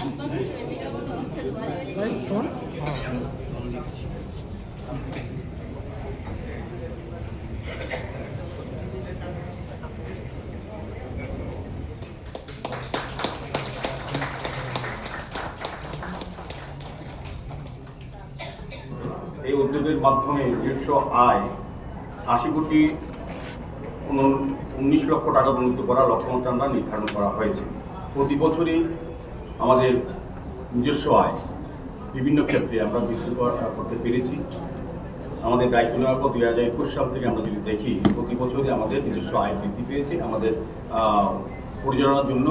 এই উদ্যোগের মাধ্যমে নিজস্ব আয় 80,19 লক্ষ টাকা উন্নীত করার লক্ষ্যমাত্রা আমরা নির্ধারণ করা হয়েছে। প্রতি বছরই আমাদের নিজস্ব আয় বিভিন্ন ক্ষেত্রে আমরা বৃদ্ধি করতে পেরেছি। আমাদের দায়িত্ব নেওয়ার পর 2021 সাল থেকে আমরা যদি দেখি, প্রতি বছরই আমাদের নিজস্ব আয় বৃদ্ধি পেয়েছে। আমাদের পরিচালনার জন্য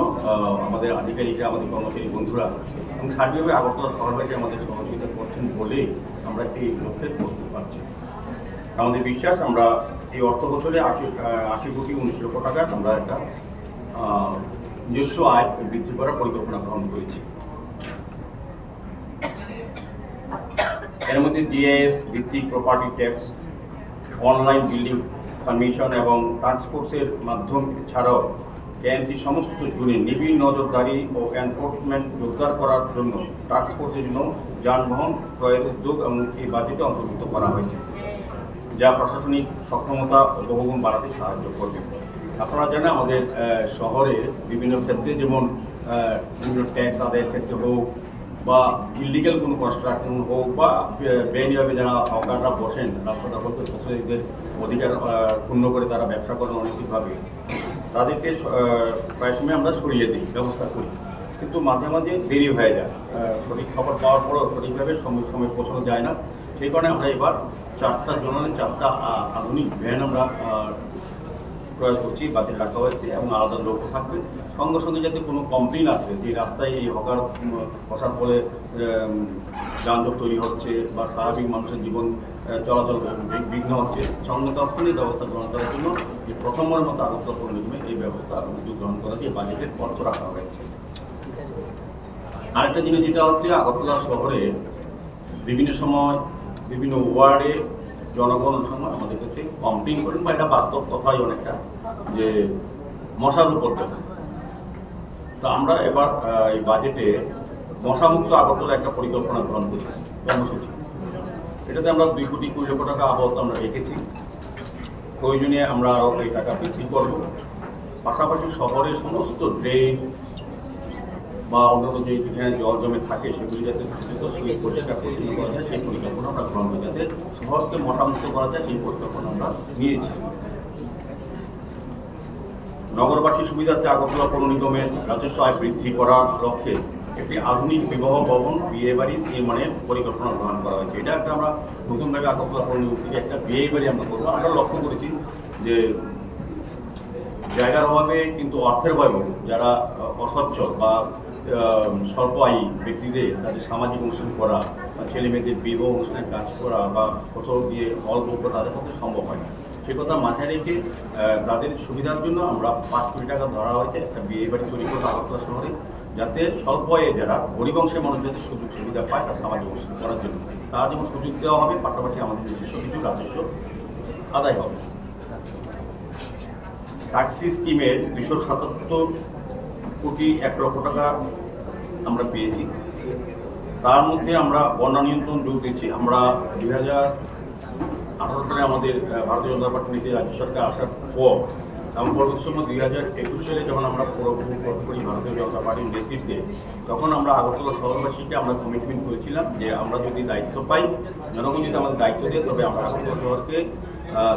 আমাদের আধিকারিকরা, আমাদের কর্মচারী বন্ধুরা এবং সার্বিকভাবে আগরতলা শহরবাসী আমাদের সহযোগিতা করছেন বলে আমরা এই লক্ষ্যে প্রস্তুত পাচ্ছি। আমাদের বিশ্বাস, আমরা এই অর্থ বছরে 80,19 লক্ষ টাকা আমরা একটা নিজস্ব আয় বৃদ্ধি করার পরিকল্পনা গ্রহণ করেছি। এর মধ্যে জিআইএস ভিত্তিক property tax, online building permission এবং ট্রান্সপোর্টের মাধ্যম ছাড়াও কেএমসি সমস্ত জুনে নিবিড় নজরদারি ও এনফোর্সমেন্ট জোরদার করার জন্য ট্রান্সপোর্টের জন্য যানবাহন ক্রয়ের উদ্যোগ এবং এই বাজেটে অন্তর্ভুক্ত করা হয়েছে, যা প্রশাসনিক সক্ষমতা ও বহুগুণ বাড়াতে সাহায্য করবে। আপনারা জানেন, আমাদের শহরে বিভিন্ন ক্ষেত্রে, যেমন বিভিন্ন ট্যাক্স আদায়ের ক্ষেত্রে হোক বা ইলিগাল কোনো কনস্ট্রাকশন হোক বা বেআইনিভাবে যারা হকাররা বসেন রাস্তাটা বলতে প্রতিনিধিদের অধিকার ক্ষুণ্ণ করে তারা ব্যবসা করেন অনৈতিকভাবে, তাদেরকে প্রায় সময় আমরা সরিয়ে দিই, ব্যবস্থা করি। কিন্তু মাঝে মাঝে দেরি হয়ে যায়, সঠিক খবর পাওয়ার পরেও সঠিকভাবে সময় পৌঁছানো যায় না। সেই কারণে আমরা এবার 4টা জোনালে 4টা আধুনিক ভ্যান আমরা ক্রয় করছি, বাজেট রাখা হয়েছে এবং আলাদা লোকও থাকবে। সঙ্গে সঙ্গে যাতে কোনো কমপ্লেন আসে যে রাস্তায় এই হকার বসার ফলে যানজট তৈরি হচ্ছে বা স্বাভাবিক মানুষের জীবন চলাচল বিঘ্ন হচ্ছে, সঙ্গে তৎক্ষণিক ব্যবস্থা গ্রহণ করার জন্য এই প্রথমবারের মতো আগরতলা পৌর নিগমে এই ব্যবস্থা উদ্যোগ গ্রহণ করা দিয়ে বাজেটের অর্থ রাখা হয়েছে। আরেকটা জিনিস যেটা হচ্ছে, আগরতলা শহরে বিভিন্ন সময় বিভিন্ন ওয়ার্ডে জনগণ সময় আমাদের কাছে কমপ্লেন করেন, বা এটা বাস্তব কথাই অনেকটা, যে মশার উপদ্রব। তো আমরা এবার এই বাজেটে মশামুক্ত আগরতলা একটা পরিকল্পনা গ্রহণ করেছি, কর্মসূচি। এটাতে আমরা 2,20 লক্ষ টাকা আপাতত আমরা রেখেছি। প্রয়োজনে আমরা আরও এই টাকা বৃদ্ধি করব। পাশাপাশি শহরের সমস্ত ড্রেন বা অন্যান্য যেখানে জল জমে থাকে সেগুলি যাতে পরিষ্কার পরিচ্ছন্ন করা যায়, সেই পরিকল্পনা আমরা গ্রহণ করি। যাতে শহরকে মশামুক্ত করা যায়, সেই পরিকল্পনা আমরা নিয়েছি। নগরবাসী সুবিধার্থে আগরতলা পৌর নিগমের রাজস্ব আয় বৃদ্ধি করার লক্ষ্যে একটি আধুনিক বিবাহ ভবন, বিয়ে বাড়ি নির্মাণের পরিকল্পনা গ্রহণ করা হয়েছে। এটা একটা আমরা নতুনভাবে আগরতলা পৌর নিগম থেকে একটা বিয়ে বাড়ি আমরা করবো। আমরা লক্ষ্য করেছি যে জায়গার অভাবে কিন্তু অর্থের অভাবে যারা অসচ্ছল বা স্বল্প আয়ী ব্যক্তিদের তাদের সামাজিক অনুষ্ঠান করা বা ছেলে মেয়েদের বিবাহ অনুষ্ঠানে কাজ করা বা কোথাও গিয়ে হল বুক করা তাদের পক্ষে সম্ভব হয় না। সে কথা মাথায় রেখে তাদের সুবিধার জন্য আমরা 5 কোটি টাকা ধরা হয়েছে একটা বিয়ে বাড়ি তৈরি করবো আগরতলা শহরে, যাতে স্বল্প আয়ে যারা গরিব অংশের মানুষ যাতে সুযোগ সুবিধা পায় তার সামাজিক অনুষ্ঠান করার জন্য। তারা যেমন সুযোগ দেওয়া হবে, পাশাপাশি আমাদের নিজস্ব কিছু রাজস্ব আদায় হবে। সাকসি স্কিমের 277 কোটি 1 লক্ষ টাকা আমরা পেয়েছি। তার মধ্যে আমরা বন্যা নিয়ন্ত্রণ যোগ দিচ্ছি। আমরা 2018 সালে আমাদের ভারতীয় জনতা পার্টি নীতি রাজ্য সরকার আসার পর এবং পরবর্তী সময় 2021 সালে যখন আমরা পুরোপুরি করি ভারতীয় জনতা পার্টির নেতৃত্বে, তখন আমরা আগরতলা শহরবাসীকে আমরা কমিটমেন্ট করেছিলাম যে আমরা যদি দায়িত্ব পাই, জনগণ যদি আমাদের দায়িত্ব দেয়, তবে আমরা আগরতলা শহরকে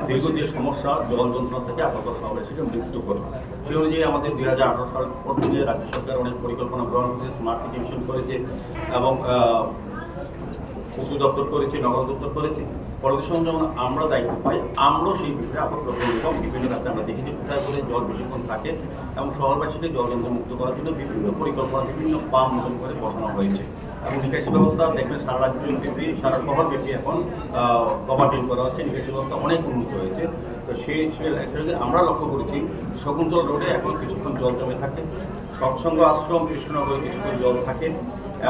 দীর্ঘ যে সমস্যা জল যন্ত্রণা থেকে আগরতলা শহরবাসীকে মুক্ত করব। সেই অনুযায়ী আমাদের 2018 সাল পর থেকে রাজ্য সরকার অনেক পরিকল্পনা গ্রহণ করেছে, স্মার্ট সিটি মিশন করেছে এবং পশু দপ্তর করেছে, নগর দপ্তর করেছে। পরবর্তী সময় যখন আমরা দায়িত্ব পাই, আমরাও সেই বিষয়ে আগরতলা বিভিন্ন ক্ষেত্রে আমরা দেখেছি কোথায় করে জল বেশিক্ষণ থাকে এবং শহরবাসীকে জল যন্ত্র মুক্ত করার জন্য বিভিন্ন পরিকল্পনা, বিভিন্ন পাম্প নতুন করে বসানো হয়েছে। এবং নিকাশি ব্যবস্থা দেখবেন সারা রাজ্যব্যাপী, সারা শহরব্যাপী এখন কভার ড্রেন করা হচ্ছে, নিকাশি ব্যবস্থা অনেক উন্নত হয়েছে। তো সেই আমরা লক্ষ্য করেছি শকুন্তলা রোডে এখন কিছুক্ষণ জল জমে থাকে, সৎসঙ্গ আশ্রম কৃষ্ণনগরে কিছুক্ষণ জল থাকে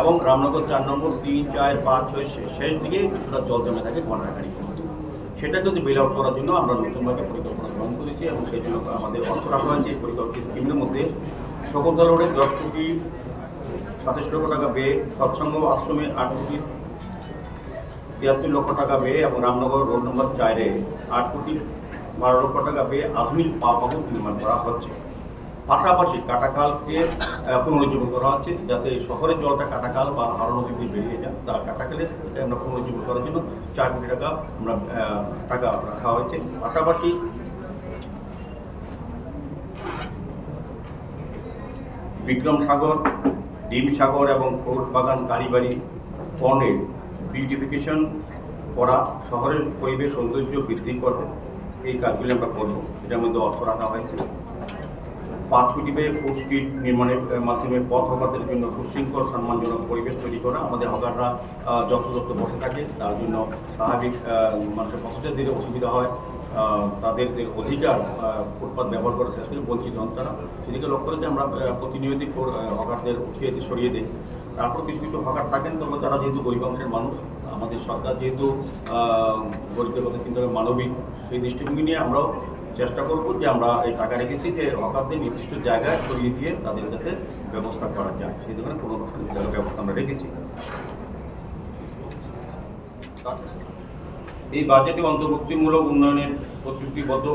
এবং রামনগর 4 নম্বর 3, 4, 5, 6 শেষ দিকে কিছুটা জল জমে থাকে ঘন্টাখানি। সেটা কিন্তু বেল আউট করার জন্য আমরা নতুনভাবে পরিকল্পনা গ্রহণ করেছি এবং সেই জন্য আমাদের অর্থ রাখা হয়েছে এই পরিকল্পিত স্কিমের মধ্যে। শকুন্তলা রোডে 10 কোটি 27 লক্ষ টাকা ব্যয়ে, সৎসঙ্গ আশ্রমে 8 কোটি 73 লক্ষ টাকা ব্যয়ে এবং রামনগর রোড নম্বর 4-এ 8 কোটি 12 লক্ষ টাকা ব্যয়ে আধুনিক ভবন নির্মাণ করা হচ্ছে। পাশাপাশি কাটাখালকে পুনরুজ্জীবন করা হচ্ছে, যাতে শহরের জলটা কাটাখাল বা হাওড়া নদী দিয়ে বেরিয়ে যায়। তা কাটাখালে আমরা পুনরুজ্জীবন করার জন্য 4 কোটি টাকা আমরা টাকা রাখা হয়েছে। পাশাপাশি বিক্রম সাগর, ডিম সাগর এবং ফোর্ট বাগান কালীবাড়ি পন্ডের বিউটিফিকেশন করা শহরের পরিবেশ সৌন্দর্য বৃদ্ধি করবে, এই কাজগুলি আমরা করবো। এটার মধ্যে অর্থ রাখা হয়েছে। 5 কোটি ব্যয়ে ফুড স্ট্রিট নির্মাণের মাধ্যমে পথ হকারদের জন্য সুশৃঙ্খল সম্মানজনক পরিবেশ তৈরি করা। আমাদের হকাররা যত্রতত্র বসে থাকে, তার জন্য স্বাভাবিক মানুষের পথচারীদের অসুবিধা হয়, তাদের অধিকার ফুটপাত ব্যবহার করার ক্ষেত্রে বঞ্চিত হন তারা। সেদিকে লক্ষ্য রেখে আমরা প্রতিনিয়তই হকারদের উঠিয়ে সরিয়ে দিই। তারপর কিছু কিছু হকার থাকেন, তবে তারা যেহেতু গরিব অংশের মানুষ, আমাদের সরকার যেহেতু গরিবদের কথা চিন্তা করে মানবিক, সেই দৃষ্টিভঙ্গি নিয়ে আমরাও চেষ্টা করব যে আমরা এই টাকা রেখেছি যে হকারদের নির্দিষ্ট জায়গায় সরিয়ে দিয়ে তাদের যাতে ব্যবস্থা করা যায়, সেই ধরনের পুনর্বাসনের ব্যবস্থা আমরা রেখেছি। এই বাজেটে অন্তর্ভুক্তিমূলক উন্নয়নের প্রতিশ্রুতিবদ্ধ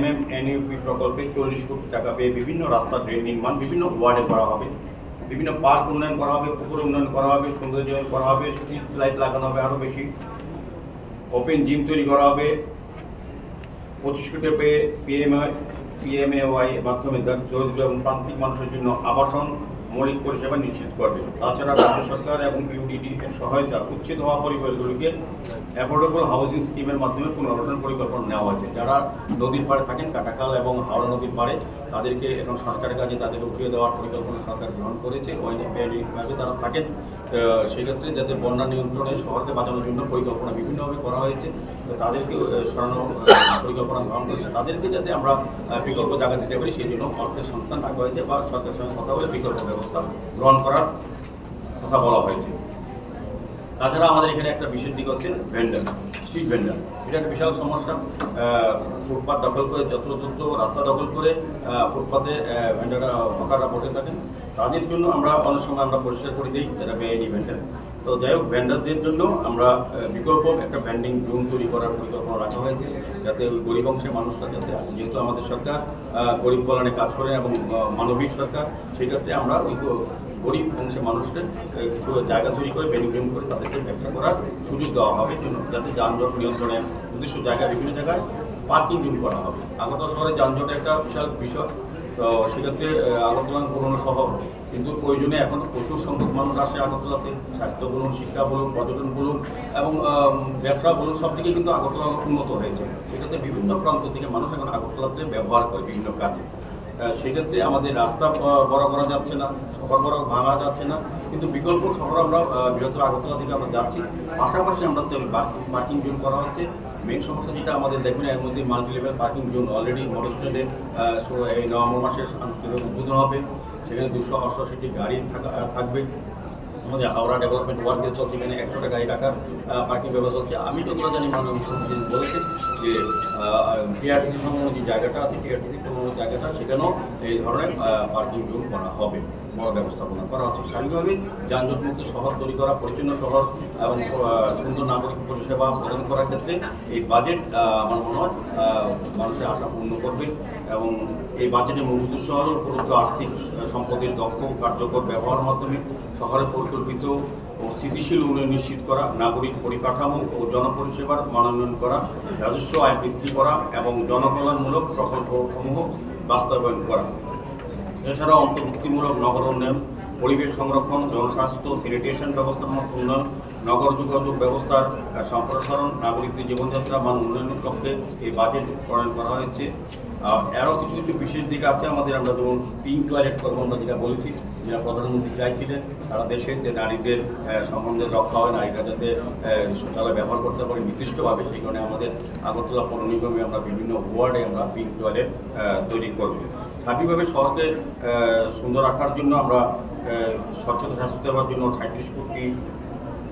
MMNUP প্রকল্পে 40 কোটি টাকা পেয়ে বিভিন্ন রাস্তা ড্রেন নির্মাণ বিভিন্ন ওয়ার্ডে করা হবে, বিভিন্ন পার্ক উন্নয়ন করা হবে, পুকুর উন্নয়ন করা হবে, সৌন্দর্যায়ন করা হবে, স্ট্রিট লাইট লাগানো হবে আরও বেশি, ওপেন জিম তৈরি করা হবে। 25 কোটি পেয়ে PMAY এর মাধ্যমে দরিদ্র এবং প্রান্তিক মানুষের জন্য আবাসন মৌলিক পরিষেবা নিশ্চিত করবে। তাছাড়া রাজ্য সরকার এবং ইউডিডি এর সহায়তা উচ্ছেদ হওয়া পরিবারগুলিকে অ্যাফোর্ডেবল হাউজিং স্কিমের মাধ্যমে পুনর্বাসন পরিকল্পনা নেওয়া হয়েছে। যারা নদীর পাড়ে থাকেন, কাটাখাল এবং হাওড়া নদীর পাড়ে, তাদেরকে এখন সরকারের কাজে তাদের উঠিয়ে দেওয়ার পরিকল্পনা সরকার গ্রহণ করেছে। ওইভাবে তারা থাকেন, সেক্ষেত্রে যাতে বন্যা নিয়ন্ত্রণে শহরকে বাঁচানোর জন্য পরিকল্পনা বিভিন্নভাবে করা হয়েছে, তাদেরকে সরানোর পরিকল্পনা গ্রহণ করেছে। তাদেরকে যাতে আমরা বিকল্প জায়গা দিতে পারি, সেই জন্য অর্থের সংস্থান রাখা হয়েছে বা সরকারের সঙ্গে কথা বলে বিকল্প ব্যবস্থা গ্রহণ করার কথা বলা হয়েছে। তাছাড়া আমাদের এখানে একটা বিশেষ দিক হচ্ছে ভেন্ডার, স্ট্রিট ভেন্ডার। এটা একটা বিশাল সমস্যা। ফুটপাত দখল করে, যত্রতত্র রাস্তা দখল করে ফুটপাতে ভেন্ডাররা হকাররা বসে থাকেন, তাদের জন্য আমরা অনেক সময় আমরা পরিষ্কার করে দিই, যারা বেআইনি ভেন্ডার। তো যাই হোক, ভেন্ডারদের জন্য আমরা বিকল্প একটা ভ্যান্ডিং জোন তৈরি করার পরিকল্পনা রাখা হয়েছে, যাতে ওই গরিব অংশের মানুষরা যাতে, যেহেতু আমাদের সরকার গরিব কল্যাণে কাজ করেন এবং মানবিক সরকার, সেক্ষেত্রে আমরা ওই গরিব অংশের মানুষদের কিছু জায়গা তৈরি করে বেনিফিট করে তাদেরকে ব্যবসা করার সুযোগ দেওয়া হবে, যাতে যানজট নিয়ন্ত্রণে নির্দিষ্ট জায়গায় বিভিন্ন জায়গায় পার্কিং জোন করা হবে। আগরতলা শহরে যানজটের একটা বিশাল বিষয়। তো সেক্ষেত্রে আগরতলা পুরনো শহর, কিন্তু প্রয়োজনে এখন প্রচুর সংখ্যক মানুষ আসে আগরতলাতে। স্বাস্থ্য বলুন, শিক্ষা বলুন, পর্যটন বলুন এবং ব্যবসা বলুন, সব দিকে কিন্তু আগরতলা উন্নত হয়েছে। সেক্ষেত্রে বিভিন্ন প্রান্ত থেকে মানুষ এখন আগরতলাতে ব্যবহার করে বিভিন্ন কাজে। সেক্ষেত্রে আমাদের রাস্তা বড় করা যাচ্ছে না, শহর বড় ভাঙা যাচ্ছে না, কিন্তু বিকল্প শহর আমরা বৃহত্তর আগরতলা থেকে আমরা যাচ্ছি। পাশাপাশি আমরা পার্কিং জোন করা হচ্ছে। মেন সমস্যা যেটা আমাদের দেখবেন, এর মধ্যে multi level parking zone already model স্ট্যান্ডে এই নভেম্বর মাসে আনুষ্ঠানিক উদ্বোধন হবে। সেখানে 288টি গাড়ি থাকবে। আমাদের হাওড়া ডেভেলপমেন্ট ওয়ার্কে চলছে, এখানে 100টা গাড়ি রাখার পার্কিং ব্যবস্থা হচ্ছে। আমি যতটা জানি মাননীয় মুখ্যমন্ত্রী বলেছেন যে টিআরটিসি সংলগ্ন যে জায়গাটা আছে, টিআরটিসি সংলগ্ন জায়গাটা, সেখানেও এই ধরনের পার্কিং জোন করা হবে, বড় ব্যবস্থাপনা করা হচ্ছে। স্বাভাবিকভাবে যানজটমুক্ত শহর তৈরি করা, পরিচ্ছন্ন শহর এবং সুন্দর নাগরিক পরিষেবা প্রদান করার ক্ষেত্রে এই বাজেট আমার মনে হয় মানুষের আশা পূর্ণ করবে। এবং এই বাজেটের মূল উদ্দেশ্য হল উপলব্ধ আর্থিক সম্পদের দক্ষ কার্যকর ব্যবহারের মাধ্যমে শহরে পরিকল্পিত ও স্থিতিশীল উন্নয়ন নিশ্চিত করা, নাগরিক পরিকাঠামো ও জনপরিষেবার মানোন্নয়ন করা, রাজস্ব আয় বৃদ্ধি করা এবং জনকল্যাণমূলক প্রকল্পসমূহ বাস্তবায়ন করা। এছাড়াও অন্তর্ভুক্তিমূলক নগর উন্নয়ন, পরিবেশ সংরক্ষণ, জনস্বাস্থ্য, স্যানিটেশন ব্যবস্থার উন্নয়ন, নগর যোগাযোগ ব্যবস্থার সম্প্রসারণ, নাগরিকদের জীবনযাত্রা মান উন্নয়নের লক্ষ্যে এই বাজেট প্রণয়ন করা হয়েছে। আরও কিছু কিছু বিশেষ দিক আছে আমাদের। আমরা যেমন পিঙ্ক টয়লেট কথা আমরা যেটা বলেছি, যেটা প্রধানমন্ত্রী চাইছিলেন সারা দেশে, যে নারীদের সম্বন্ধে রক্ষা হয়, নারীরা যাতে শৌচালয় ব্যবহার করতে পারে নির্দিষ্টভাবে, সেই কারণে আমাদের আগরতলা পৌর নিগমে আমরা বিভিন্ন ওয়ার্ডে আমরা পিঙ্ক টয়লেট তৈরি করব। স্বাভাবিকভাবে শহরকে সুন্দর রাখার জন্য আমরা স্বচ্ছতা স্বাস্থ্য দেওয়ার জন্য 37 কোটি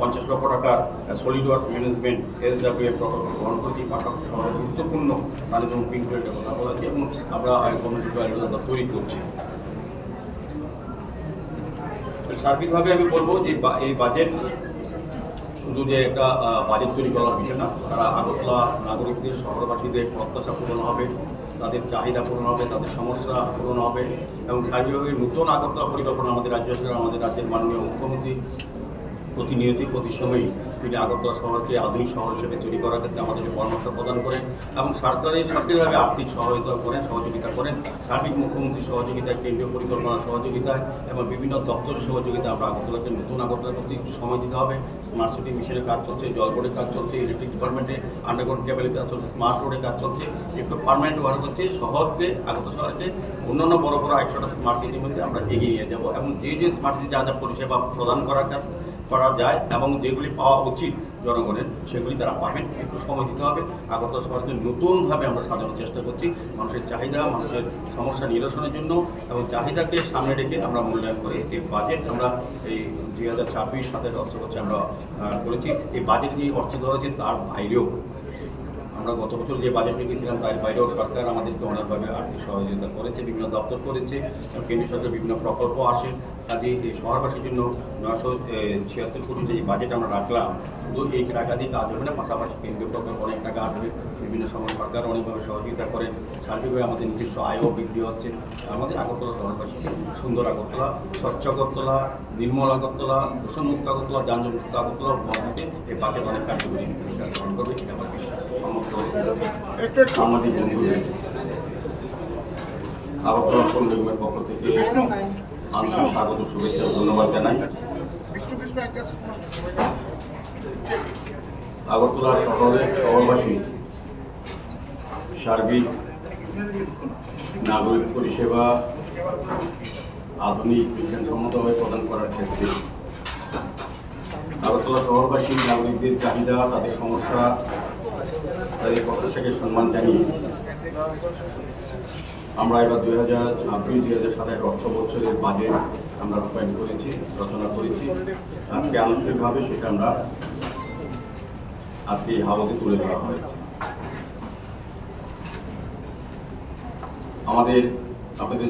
50 লক্ষ টাকার সলিড ওয়াস্ট ম্যানেজমেন্ট SWM প্রকল্প গ্রহণ করেছি। পাশাপাশি শহরের গুরুত্বপূর্ণ স্থানে যেমন পিঙ্ক টয়লেটের কথা বলেছি এবং আমরা কমিউনিটি টয়লেট তৈরি করছি। সার্বিকভাবে আমি বলবো যে এই বাজেট শুধু যে একটা বাজেট তৈরি করার বিষয় না, তারা আগরতলা নাগরিকদের, শহরবাসীদের প্রত্যাশা পূরণ হবে, তাদের চাহিদা পূরণ হবে, তাদের সমস্যা পূরণ হবে এবং সার্বিকভাবে নতুন আগরতলা পরিকল্পনা আমাদের রাজ্য সরকার, আমাদের রাজ্যের মাননীয় মুখ্যমন্ত্রী প্রতিনিয়তই প্রতি সময়ই তিনি আগরতলা শহরকে আধুনিক শহর হিসেবে তৈরি করার ক্ষেত্রে আমাদেরকে পরামর্শ প্রদান করেন এবং সরকারিভাবে আর্থিক সহায়তা করেন, সহযোগিতা করেন। সার্বিক মুখ্যমন্ত্রীর সহযোগিতায়, কেন্দ্রীয় পরিকল্পনার সহযোগিতায় এবং বিভিন্ন দপ্তরের সহযোগিতা আমরা আগরতলাকে নতুন আগরতলা করতে একটু সময় দিতে হবে। স্মার্ট সিটি মিশনের কাজ চলছে, জল বোর্ডের কাজ চলছে, ইলেকট্রিক ডিপার্টমেন্টে আন্ডারগ্রাউন্ড কেবলের কাজ চলছে, স্মার্ট রোডের কাজ চলছে, একটু পার্মানেন্ট ওয়ার্ক হচ্ছে। শহরকে, আগরতলা শহরকে অন্যান্য বড় বড় 100টা স্মার্ট সিটির মধ্যে আমরা এগিয়ে নিয়ে যাব এবং যে স্মার্ট সিটি যা যা পরিষেবা প্রদান করা যায় এবং যেগুলি পাওয়া উচিত জনগণের, সেগুলি তারা পাবেন। একটু সময় দিতে হবে। আগরতলা শহরকে নতুনভাবে আমরা সাজানোর চেষ্টা করছি মানুষের চাহিদা, মানুষের সমস্যা নিরসনের জন্য এবং চাহিদাকে সামনে রেখে আমরা মূল্যায়ন করে এই বাজেট আমরা এই 2026-27 অর্থবছরে আমরা করেছি। এই বাজেট যে অর্থ দেওয়া হয়েছে তার বাইরেও আমরা গত বছর যে বাজেট রেখেছিলাম তার বাইরেও সরকার আমাদেরকে অনেকভাবে আর্থিক সহযোগিতা করেছে, বিভিন্ন দপ্তর করেছে, কেন্দ্রীয় সরকার বিভিন্ন প্রকল্প আসে। কাজে এই শহরবাসীর জন্য 976 কোটি যে বাজেট আমরা রাখলাম, শুধু এই টাকা দিয়ে কাজ হবে না, পাশাপাশি কেন্দ্রীয় প্রকল্প অনেক টাকা আসবে, বিভিন্ন সময় সরকার অনেকভাবে সহযোগিতা করেন। সার্বিকভাবে আমাদের নিজস্ব আয়ও বৃদ্ধি হচ্ছে। আমাদের আগরতলা শহরবাসীকে সুন্দর আগরতলা, স্বচ্ছ আগরতলা, নির্মল আগরতলা, দূষণমুক্ত আগরতলা, যানজটমুক্ত আগরতলা উপহারকে এই বাজেট অনেক কার্যকরী ভূমিকা গ্রহণ করবে, এটা আমার বিশ্বাস। সমস্ত সামাজিক বন্ধুদের আগরতলা পৌর নিগমের পক্ষ থেকে আন্তরিক স্বাগত, শুভেচ্ছা, ধন্যবাদ জানাই। আগরতলা শহরবাসী সার্বিক নাগরিক পরিষেবা আধুনিক বিজ্ঞানসম্মতভাবে প্রদান করার ক্ষেত্রে আগরতলা শহরবাসী নাগরিকদের চাহিদা, তাদের সমস্যা, তাদের প্রত্যাশাকে সম্মান জানিয়ে আমরা এবার 2026-2027 অর্থ বছরের বাজেট আমরা রূপায়ণ করেছি, রচনা করেছি। আজকে আনুষ্ঠানিকভাবে সেটা আমরা আজকে এই হাউসে তুলে ধরা হয়েছে। আমাদের আপনাদের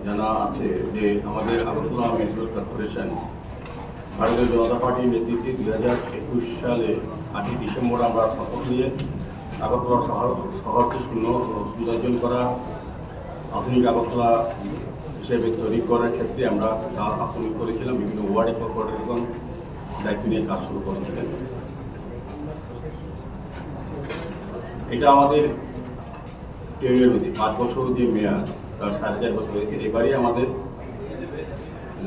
জানা আছে যে আমাদের আগরতলা মিউনিসিপ্যাল কর্পোরেশন ভারতীয় জনতা পার্টির নেতৃত্বে 2021 সালে 8ই ডিসেম্বর আমরা শপথ নিয়ে আগরতলা শহরকে সৌন্দর্যায়ন করা, আধুনিক আগরতলা হিসেবে তৈরি করার ক্ষেত্রে আমরা কাজ আত্মনিয়োগ করেছিলাম। বিভিন্ন ওয়ার্ডে কর্পোরেটরগণ দায়িত্ব নিয়ে কাজ শুরু করেছিলেন। এটা আমাদের টেরিয়র মধ্যে 5 বছর যে মেয়াদ, তার 4.5 বছর হয়েছে। এবারে আমাদের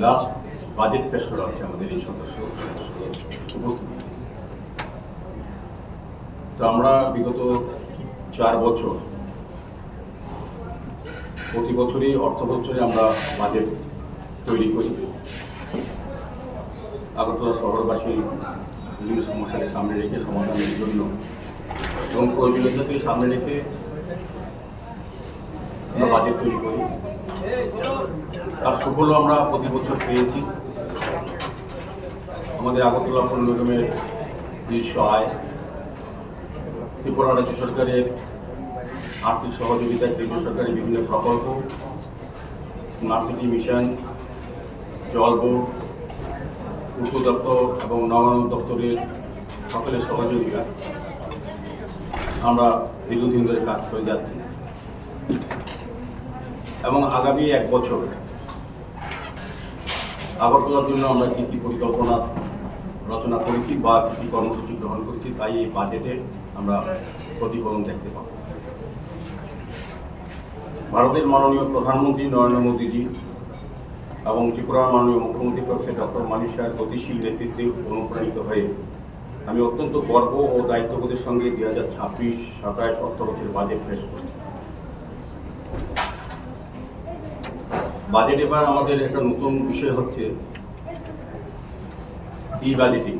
লাস্ট বাজেট পেশ করা হচ্ছে আমাদের এই সদস্য উপস্থিতি। তো আমরা বিগত 4 বছর প্রতি বছরই অর্থ বছরে আমরা বাজেট তৈরি করি আগরতলা শহরবাসীর বিভিন্ন সমস্যাকে সামনে রেখে সমাধানের জন্য এবং প্রয়োজনীয়তাকে সামনে রেখে আমরা বাজেট তৈরি করি। তার সুফল আমরা প্রতি বছর পেয়েছি। আমাদের আগরতলা পৌর নিগমের নিজস্ব আয়, ত্রিপুরা রাজ্য সরকারের আর্থিক সহযোগিতায় কেন্দ্রীয় সরকারের বিভিন্ন প্রকল্প, স্মার্ট সিটি মিশন, জল বোর্ড, পূর্ত দপ্তর এবং নবায়ন দপ্তরের সকলের সহযোগিতা আমরা দীর্ঘদিন ধরে কাজ করে যাচ্ছি এবং আগামী 1 বছর আগরতলার জন্য আমরা কী কী পরিকল্পনা রচনা করেছি বা কী কী কর্মসূচি গ্রহণ করেছি তাই এই বাজেটে আমরা প্রতিফলন দেখতে পাব। ভারতের মাননীয় প্রধানমন্ত্রী নরেন্দ্র মোদীজি এবং ত্রিপুরার মাননীয় মুখ্যমন্ত্রী প্রফেসর ডক্টর মানিক সাহের গতিশীল নেতৃত্বে অনুপ্রাণিত হয়ে আমি অত্যন্ত গর্ব ও দায়িত্ববোধের সঙ্গে 2026-27 অর্থবছরের বাজেট পেশ করছি। বাজেট এবার আমাদের একটা নতুন বিষয় হচ্ছে ই বাজেটিং,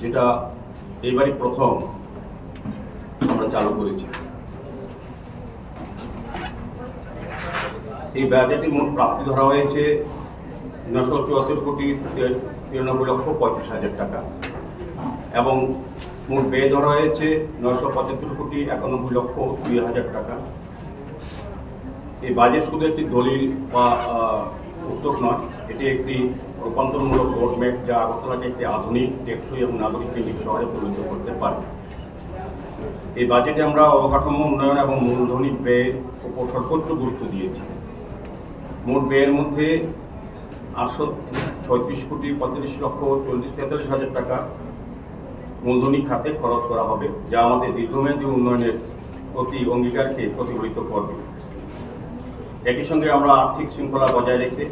যেটা এইবারই প্রথম আমরা চালু করেছি। এই বাজেটে মোট প্রাপ্তি ধরা হয়েছে 974,93,35,000 টাকা এবং মোট ব্যয় ধরা হয়েছে 975,91,02,000 টাকা। এই বাজেট শুধু একটি দলিল বা উদ্যোগ নয়, এটি একটি রূপান্তরমূলক রোডম্যাপ যা আগরতলাকে একটি আধুনিক, টেকসই এবং নাগরিক কেন্দ্রিক শহরে পরিণত করতে পারে। এই বাজেটে আমরা অবকাঠামো উন্নয়ন এবং মূলধনী ব্যয়ের উপর সর্বোচ্চ গুরুত্ব দিয়েছি। মোট ব্যয়ের মধ্যে 836,35,43,43,000 টাকা মূলধনী খাতে খরচ করা হবে, যা আমাদের দীর্ঘমেয়াদী উন্নয়নের প্রতি অঙ্গীকারকে প্রতিফলিত করবে। একই সঙ্গে আমরা আর্থিক শৃঙ্খলা বজায় রেখে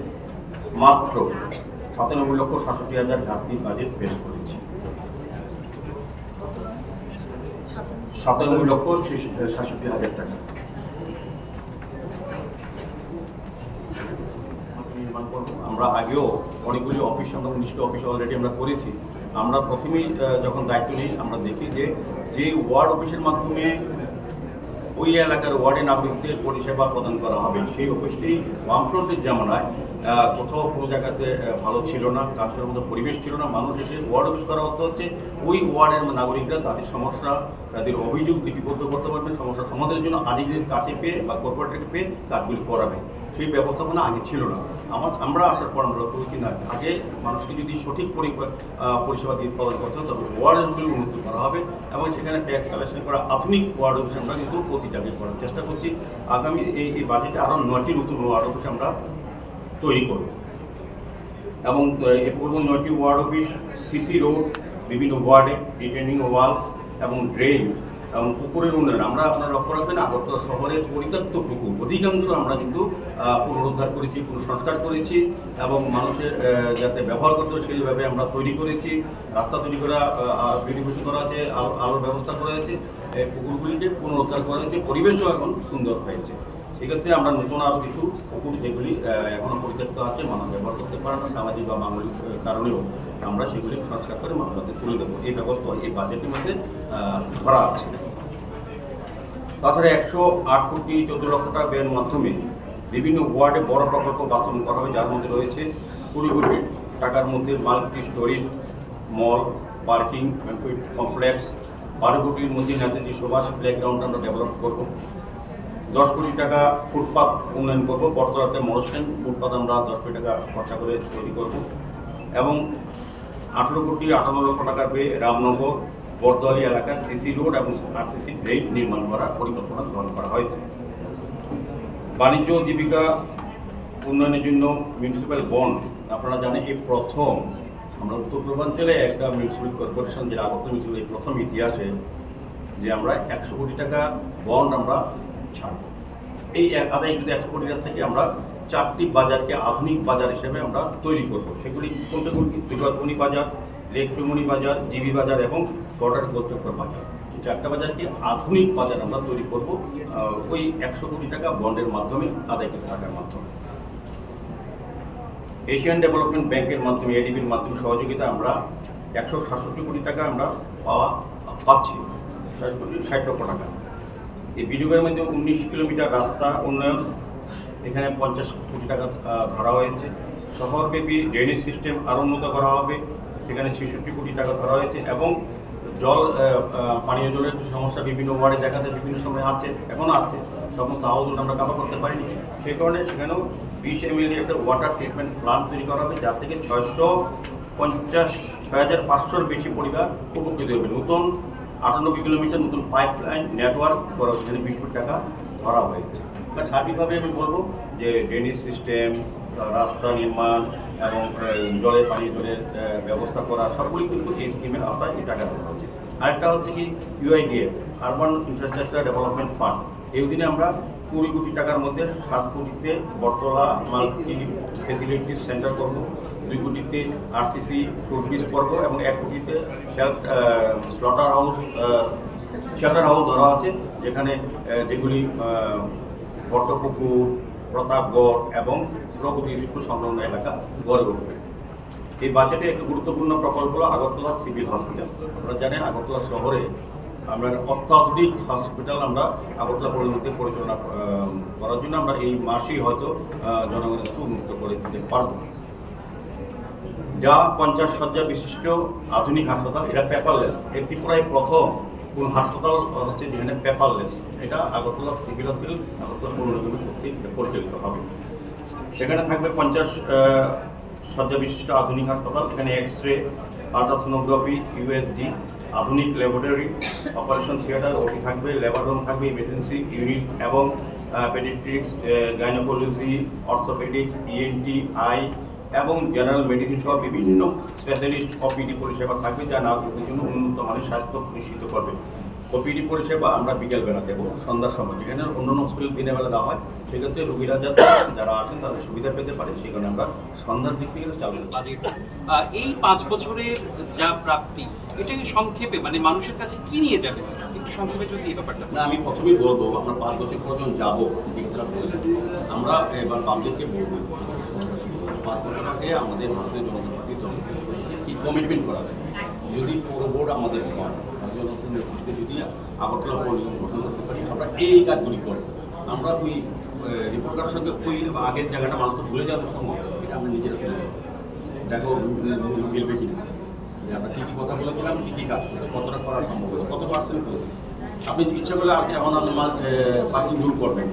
মাত্র 97,67,000 ঘাটতি বাজেট পেশ করেছি। 97,67,000 টাকা আমরা আগেও অনেকগুলি অফিস, আমরা 19টা অফিস অলরেডি আমরা করেছি। আমরা প্রথমেই যখন দায়িত্ব নিই আমরা দেখি যে ওয়ার্ড অফিসের মাধ্যমে ওই এলাকার ওয়ার্ডে নাগরিকদের পরিষেবা প্রদান করা হবে, সেই অফিসটি বামফ্রন্টের জামানায় কোথাও কোনো জায়গাতে ভালো ছিল না, কাজ করার মতো পরিবেশ ছিল না। মানুষ এসে ওয়ার্ড অফিস করা হচ্ছে ওই ওয়ার্ডের নাগরিকরা তাদের সমস্যা, তাদের অভিযোগ লিপিবদ্ধ করতে পারবেন, সমস্যা সমাধানের জন্য আধিকারিকদের কাছে পেয়ে বা কর্পোরেটরকে পেয়ে কাজগুলি করাবে। সেই ব্যবস্থাপনা আগে ছিল না। আমরা আসার পর আমরা করেছি না, আগে মানুষকে যদি সঠিক পরিষেবা দিয়ে প্রদান করতে হবে তবে ওয়ার্ডগুলি উন্নত করা হবে এবং সেখানে ট্যাক্স কালেকশন করা আধুনিক ওয়ার্ড অফিস আমরা কিন্তু প্রতি জায়গায় করার চেষ্টা করছি। আগামী এই বাজেটে আরও 9টি নতুন ওয়ার্ড অফিস আমরা তৈরি করব এবং এ পূর্ব 9টি ওয়ার্ড অফিস সিসি রোড, বিভিন্ন ওয়ার্ডে রিটেনিং ওয়াল এবং ড্রেন এবং পুকুরের উন্নয়ন। আমরা আপনারা লক্ষ্য রাখবেন আগরতলা শহরের পরিত্যক্ত পুকুর অধিকাংশ আমরা কিন্তু পুনরুদ্ধার করেছি, পুনঃসংস্কার করেছি এবং মানুষের যাতে ব্যবহার করতে সেইভাবে আমরা তৈরি করেছি। রাস্তা তৈরি করা, বিউটিফিকেশন করা আছে, আলোর ব্যবস্থা করা হয়েছে, পুকুরগুলিকে পুনরুদ্ধার করা হয়েছে, পরিবেশও এখন সুন্দর হয়েছে। সেক্ষেত্রে আমরা নতুন আরও কিছু পুকুর যেগুলি এখনও পরিত্যক্ত আছে, মানুষ ব্যবহার করতে পারে না, সামাজিক বা মানবিক কারণেও আমরা সেগুলি সংস্কার করে মানুষ হাতে তুলে দেবো। এই ব্যবস্থা এই বাজেটের মধ্যে ধরা আছে। তাছাড়া 108,14,00,000 টাকা ব্যয়ের মাধ্যমে বিভিন্ন ওয়ার্ডে বড় প্রকল্প বাস্তবায়ন করা হবে, যার মধ্যে রয়েছে 20 কোটি টাকার মধ্যে মাল্টি স্টোরি মল, পার্কিং কমপ্লেক্স, 12 কোটির মধ্যে নেতাজি সুভাষ প্লেগ্রাউন্ড আমরা ডেভেলপ করব, 10 কোটি টাকা ফুটপাথ উন্নয়ন করব, বটতলাতে মরসেন ফুটপাথ আমরা 10 কোটি টাকা খরচা করে তৈরি করব এবং 18,58,00,000 টাকার ব্যয়ে রামনগর বরদোয়ালি এলাকায় সিসি রোড এবং আরসিসি ড্রেন নির্মাণ করার পরিকল্পনা গ্রহণ করা হয়েছে। বাণিজ্য ও জীবিকা উন্নয়নের জন্য মিউনিসিপ্যাল বন্ড আপনারা জানেন এই প্রথম আমরা উত্তর পূর্বাঞ্চলে একটা মিউনিসিপ্যাল কর্পোরেশন যেটা আগরতলা মিউনিসিপ্যাল এই প্রথম ইতিহাসে যে আমরা 100 কোটি টাকা বন্ড আমরা ছাড়ব। এই আদায়কৃত 100 কোটি টাকা থেকে আমরা 4টি বাজারকে আধুনিক বাজার হিসেবে আমরা তৈরি করব। সেগুলি কোনটা কোনটি? দুর্গাধুনি বাজার, লেক চৌমুনি বাজার, জিবি বাজার এবং বর্ডার গোলচক্কর বাজার। এই 4টা বাজারকে আধুনিক বাজার আমরা তৈরি করব ওই 100 কোটি টাকা বন্ডের মাধ্যমে, আদায়কৃত টাকার মাধ্যমে। এশিয়ান ডেভেলপমেন্ট ব্যাংকের মাধ্যমে, এডিবির মাধ্যমে সহযোগিতা আমরা 167 কোটি টাকা আমরা পাচ্ছি, 60 লক্ষ টাকা। এই বিনিয়োগের মধ্যে 19 কিলোমিটার রাস্তা উন্নয়ন, এখানে 50 কোটি টাকা ধরা হয়েছে। শহরব্যাপী ড্রেনেজ সিস্টেম আরও উন্নত করা হবে, সেখানে 66 কোটি টাকা ধরা হয়েছে এবং পানীয় জলের সমস্যা বিভিন্ন ওয়ার্ডে দেখাতে বিভিন্ন সময় আছে, এখনও আছে, সমস্ত হাউসগুলো আমরা কাভার করতে পারিনি। সেই কারণে সেখানেও 20 ml একটা ওয়াটার ট্রিটমেন্ট প্লান্ট তৈরি করা হবে, যার থেকে 6,500-র বেশি পরিবার উপকৃত হবে। নতুন 98 কিলোমিটার নতুন পাইপলাইন নেটওয়ার্ক করা, সেখানে 20 কোটি টাকা ধরা হয়েছে। সার্বিকভাবে আমি বলবো যে ড্রেনেজ সিস্টেম, রাস্তা নির্মাণ এবং পানীয় জলের ব্যবস্থা করা সবগুলি কিন্তু এই স্কিমের আওতায় এই টাকা দেওয়া হচ্ছে। আরেকটা হচ্ছে কি UIDF urban infrastructure development fund, এই অধীনে আমরা 20 কোটি টাকার মধ্যে 7 কোটিতে বটতলা মাল্টি ফেসিলিটিস সেন্টার করব, 2 কোটিতে আরসিসি ফ্রুট বীজ করব এবং 1 কোটিতে শেল্টার হাউস ধরা আছে, যেখানে যেগুলি বট্টপুকুর, প্রতাপগড় এবং প্রগতি স্কুল সংলগ্ন এলাকা গড়ে উঠবে। এই বাজেটে একটি গুরুত্বপূর্ণ প্রকল্প হলো আগরতলা সিভিল হসপিটাল। আপনারা জানেন আগরতলা শহরে আমরা অত্যাধুনিক হসপিটাল আমরা আগরতলা পরিণতি পরিচালনা করার জন্য আমরা এই মাসেই হয়তো জনগণের উন্মুক্ত করে দিতে পারব। যা 50 শয্যা বিশিষ্ট আধুনিক হাসপাতাল, এটা পেপারলেস। এর ত্রিপুরায় প্রথম কোন হাসপাতাল হচ্ছে যেখানে পেপারলেস, এটা আগরতলা সিভিল হসপিটাল আগরতলা পৌর নিগমের কর্তৃক পরিচালিত হবে। সেখানে থাকবে 50 শয্যা বিশিষ্ট আধুনিক হাসপাতাল। এখানে এক্স রে, আল্ট্রাসোনোগ্রাফি, ইউএসজি, আধুনিক ল্যাবরেটরি, অপারেশন থিয়েটার, ওটি থাকবে, লেবার রুম থাকবে, ইমার্জেন্সি ইউনিট এবং paediatrics, gynaecology, orthopaedics, ENT, I এবং জেনারেল মেডিসিন সহ বিভিন্ন স্পেশালিস্ট ওপিডি পরিষেবা থাকবে, যা নাগরিকদের জন্য উন্নত মানের স্বাস্থ্য নিশ্চিত করবে। ওপিডি পরিষেবা আমরা বিকেলবেলা দেবো, সন্ধ্যার সময়, যেখানে অন্যান্য হসপিটাল দিনের বেলা দেওয়া হয়। সেক্ষেত্রে রোগীরা যারা আছেন তাদের সুবিধা পেতে পারে, সেই কারণে আমরা সন্ধ্যার দিক থেকে চালু করছি। এই 5 বছরের যা প্রাপ্তি, এটাকে সংক্ষেপে মানে মানুষের কাছে কি নিয়ে যাবে, একটু সংক্ষেপে যদি এই ব্যাপারটা। না, আমি প্রথমেই বলবো, আমরা 5 বছর পর্যন্ত যাবো, আমরা এবার পাবলিককে বলবো 5 বছর আগে আমাদের ভারতীয় জনতা পার্টির দল কি কমিটমেন্ট করা যায়। যদি পুরো বোর্ড আমাদের হয়, ভারতীয় জনতা নেতৃত্বে যদি আগরতলা পৌর নিগম গঠন করতে পারি, আমরা এই কাজগুলি করবো। আমরা ওই রিপোর্টার সঙ্গে ওই আগের জায়গাটা মানুষ তো ভুলে যাওয়ার সম্ভব, এটা আমরা নিজেরা তুলে দেবো। দেখো মিলবে কিনা, যে আমরা কী কী কথা বলেছিলাম, কী কী কাজ করতে, কতটা করা সম্ভব হতো, কত পার্সেন্ট করেছে। আপনি ইচ্ছা করলে আপনি এখন আমার পার্কিং রুল করবেন,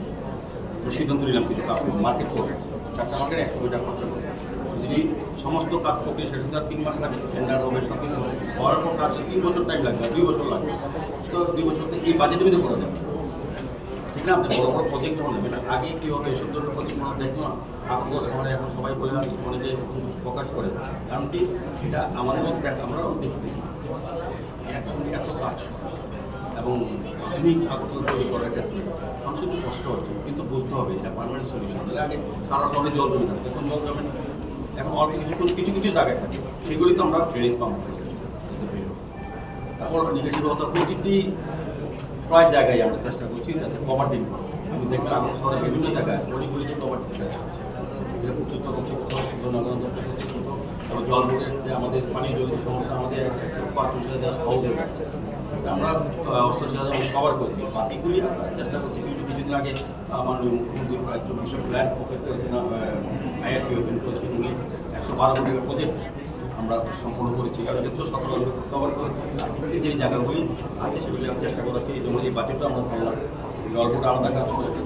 সিদ্ধান্ত নিলাম কিছু কাজ করবো, মার্কেট করবেন, 4টা মার্কেট 100 কোটি টাকা খরচা করবেন। যদি সমস্ত কাজ প্রক্রিয়া শেষ হতে 3 মাস লাগবে, টেন্ডার হবে, সব কিছু হওয়ার পর কাজ 3 বছর টাইম লাগবে, 2 বছর লাগবে। তো 2 বছর এই বাজেটের ভিতরে করা যাবে, ঠিক না? আপনি বড় বড় প্রজেক্ট যখন নেবেন, আগে কী হবে এসব ধরনের প্রজেক্ট মনে দেখবো না। আপনার শহরে এখন সবাই বলে অনেকে প্রকাশ করে, কারণ কি এটা আমাদের মধ্যে দেখ, আমরা দেখি একসঙ্গে এত কাজ এবং আধুনিক আগরতলা তৈরি করার ক্ষেত্রে মানুষের একটু কষ্ট হচ্ছে, কিন্তু বুঝতে হবে এটা পারমানেন্ট সলিউশন। তাহলে আগে সারা শহরে জল জমে থাকবে, এখন জল জমে না, এখন অল্প কিছু কিছু জায়গায় থাকে, সেগুলি তো আমরা ড্রেনেজ পাম্প করি। তারপর নিকাশি ব্যবস্থা প্রতিটি প্রায় জায়গায় আমরা চেষ্টা করছি যাতে কভার ডিম করে। আমি দেখবেন আগর শহরে বিভিন্ন জায়গায় অলিগুলিতে কভার ডিম আছে, যেটা উচ্চত জনগণ এবং জল বোর্ডের যে আমাদের পানীয় জলের সমস্যা, আমাদের 5 দেওয়া সহজ হয়ে গেছে। আমরা 88,000 কভার করছি, বাকিগুলি চেষ্টা করছি। কিছুদিন আগে মাননীয় মুখ্যমন্ত্রী প্রায় 24 ফ্ল্যাট ওপেন করেছেন, আইআরপি ওপেন করেছেন, উনি 112 কোটি প্রজেক্ট আমরা সম্পূর্ণ করেছি। সেক্ষেত্রে 17 কভার করেছি। যে জায়গাগুলি আছে সেগুলি আমরা চেষ্টা করেছি। এই জন্য এই বাজেটটা আমরা ধরলাম, জল বোর্ড আলাদা কাজ করেছি,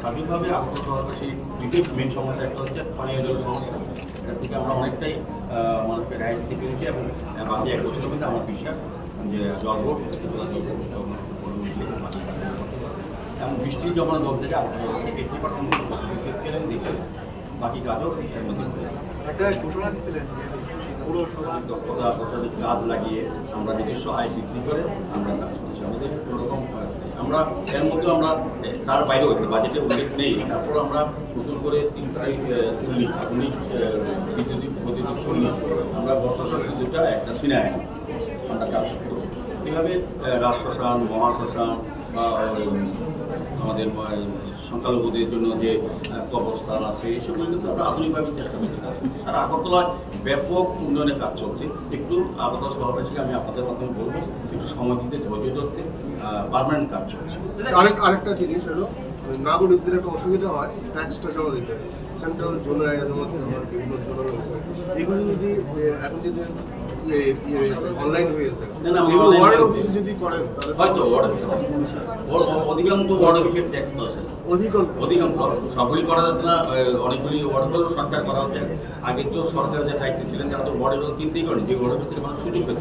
স্বাভাবিকভাবে আগত শহরবাসী দ্বিতীয় মেন সমস্যা একটা হচ্ছে পানীয় জলের সমস্যা। এটা থেকে আমরা অনেকটাই মানুষকে রাইট দিতে পেরেছি এবং বাকি 1 বছরের মধ্যে আমার বিশ্বাস যে জল বোর্ড এবং বৃষ্টির যখন জল থেকে 80% দেখে বাকি কাজও এর মধ্যে একটা ঘোষণা দিয়েছিলেন পৌরসভা দক্ষতা প্রশাসনিক কাজ লাগিয়ে আমরা নিজস্ব আয় বৃদ্ধি করে আমরা কাজ করছি। আমাদের কোনোরকম আমরা এর মধ্যে আমরা তার বাইরেও একটা বাজেটে উল্লেখ নেই। তারপর আমরা নতুন করে 3টা আধুনিক বৈদ্যুতিক সৈন্য আমরা বর্ষাসন 2টা একটা সিনায় আমরা কাজ করব। এইভাবে রাজশ্মশান, মহাশ্মশান বা আমাদের সংখ্যালঘুদের জন্য যে কবরস্থান আছে, এইসবগুলো কিন্তু আমরা আধুনিকভাবে চেষ্টা করছি, কাজ করছি। সারা আগরতলায় ব্যাপক উন্নয়নের কাজ চলছে। একটু আগরতলা শহরবাসীকে আমি আপনাদের মাধ্যমে বলবো একটু সময় দিতে, ধৈর্য ধরতে, পার্মানেন্ট কাজ চলছে। আরেকটা জিনিস হলো, নাগরিকদের একটা অসুবিধা হয় ট্যাক্সটা জমা দিতে, সেন্ট্রাল জোনে জমা দিতে হয়, বিভিন্ন জোনাল ওয়েবসাইট, এগুলো যদি এখন যদি অনলাইন হয়েছে, ওয়ার্ড অফিসে যদি করেন হয়তো অধিকাংশ ওয়ার্ড অফিসের ট্যাক্স আসে, অধিকাংশ সবগুলি করা যাচ্ছে না। অনেকগুলি ওয়ার্ডগুলো সরকার করা হচ্ছে। আগে তো সরকারের যে দায়িত্বে ছিলেন তারা তো ওয়ার্ডের কিনতেই করেন, যে ওয়ার্ড অফিস থেকে মানুষ সুযোগ পেত।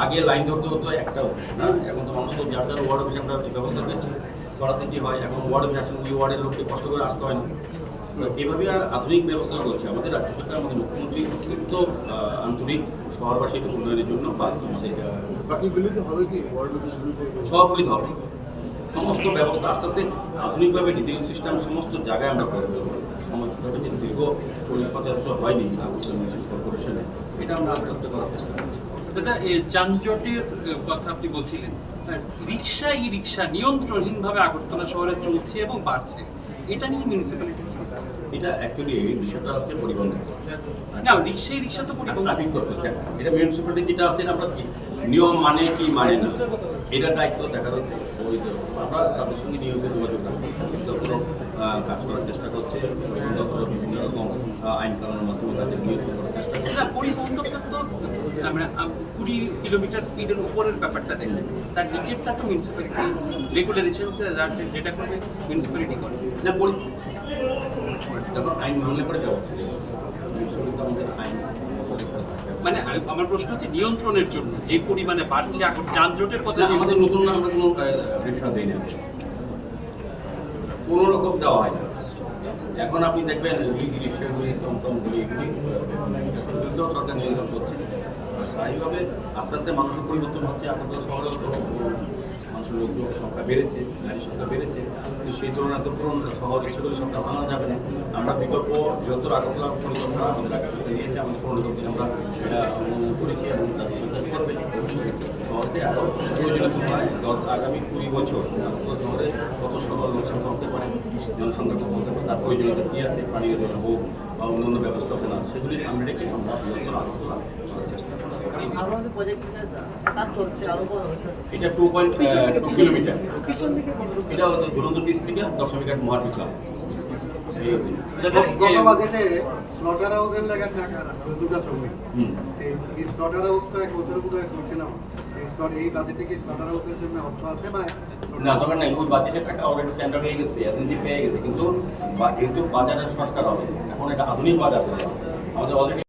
আগে লাইন ধরতে হতো একটা অফিস না, এখন তো মানুষ তো যার যার ওয়ার্ড অফিসে আমরা ব্যবস্থা দিচ্ছি। করাতে কি হয়, এখন ওয়ার্ড অফিস আসলে ওই ওয়ার্ডের লোককে কষ্ট করে আসতে হয় না। এভাবে আধুনিক ব্যবস্থা করছে আমাদের রাজ্য সরকার, আমাদের মুখ্যমন্ত্রী অত্যন্ত আন্তরিক শহরবাসীর উন্নয়নের জন্য। বাকিগুলিতে হবে কি ওয়ার্ড অফিসগুলিতে সবগুলি হবে, সমস্ত ব্যবস্থা আস্তে আস্তে আধুনিকভাবে ডিজিটাল সিস্টেম সমস্ত জায়গায় আমরা করে দেবো। সমস্তভাবে যে দীর্ঘ 40-50 বছর হয়নি আগরতলা মিউনিসিপ্যাল কর্পোরেশনে, এটা আমরা আস্তে আস্তে করার চেষ্টা করছি। দাদা, যানজটের কথা আপনি বলছিলেন, রিক্সা ই রিক্সা নিয়ন্ত্রণহীনভাবে আগরতলা শহরে চলছে এবং বাড়ছে, এটা নিয়ে মিউনিসিপ্যালিটি এটা অ্যাকচুয়ালি এই বিষয়টা হচ্ছে পরিবহন না, রিক্সা তো পরিবহন ট্রাফিক করতে দেখেন, এটা মিউনিসিপ্যালিটি যেটা আছে আমরা কি নিয়ম মানে কি মানে না, এটা দায়িত্ব দেখার হচ্ছে আমরা তাদের সঙ্গে নিয়মিত যোগাযোগ রাখবো। দপ্তর কাজ করার চেষ্টা করছে, পরিবহন দপ্তর বিভিন্ন রকম আইন কানুনের মাধ্যমে তাদের নিয়ন্ত্রণ করার চেষ্টা করছে। না, পরিবহন দপ্তর তো আমরা 20 কিলোমিটার স্পিডের উপরের ব্যাপারটা দেখেন, তার নিচেরটা তো মিউনিসিপ্যালিটি রেগুলারেশন যেটা করবে মিউনিসিপ্যালিটি করে। না যখন আইন ভাঙলে পরে ব্যবস্থা নেবে। আমাদের আইন মানে আমার প্রশ্ন হচ্ছে নিয়ন্ত্রণের জন্য যে পরিমাণে বাড়ছে এখন যানজটের কথা না, যে আমাদের নতুন আমরা কোনো রিক্সা দিই না, কোনো রকম দেওয়া হয় না। এখন আপনি দেখবেন রিক্সাগুলি টমটমগুলি এগুলি সরকার নিয়ন্ত্রণ করছে। আর স্থায়ীভাবে আস্তে আস্তে মানুষের পরিবর্তন হচ্ছে। আগরতলা শহরেও তো মানুষের লোকজনের সংখ্যা বেড়েছে, গাড়ির সংখ্যা বেড়েছে, কিন্তু সেই তুলনায় তো পুরো শহর ইচ্ছেগুলি সংখ্যা ভাঙা যাবে না। আমরা বিকল্প বৃহত্তর আগরতলা পরিকল্পনা আমাদের আগে নিয়েছে, আমাদের পরিকল্পনা আমরা করেছি এবং তাদের সংখ্যা করবে ভবিষ্যতে শহরকে আরও প্রয়োজনীয় সময় আগামী 20 বছর আগরতলা শহরে কত শহর লোকসংখ্যা হতে পারে, জনসংখ্যা কত হতে পারে, তার প্রয়োজনীয়তা কী আছে, পানীয় জল হোক বা অন্যান্য ব্যবস্থাপনা, সেগুলি সামনে রেখে আমরা বৃহত্তর আগরতলা করার চেষ্টা করি। এটা 2.2 কিলোমিটার, এটা ধুরন্ধর পিস থেকে 10 মহাটি ক্লাব। গত বাজেটে স্লটার হাউসের লাগা টাকা আছে দুটো শ্রমিক। এই স্লটার হাউস তো এক বছরের মতো করছে না। এই বাজেটে কি স্লটার হাউসের জন্য অর্থ আছে বা না দরকার নাই, ওই বাজেটের টাকা অলরেডি টেন্ডার হয়ে গেছে, এজেন্সি পেয়ে গেছে, কিন্তু যেহেতু বাজারের সংস্কার হবে, এখন এটা আধুনিক বাজার হবে, আমাদের অলরেডি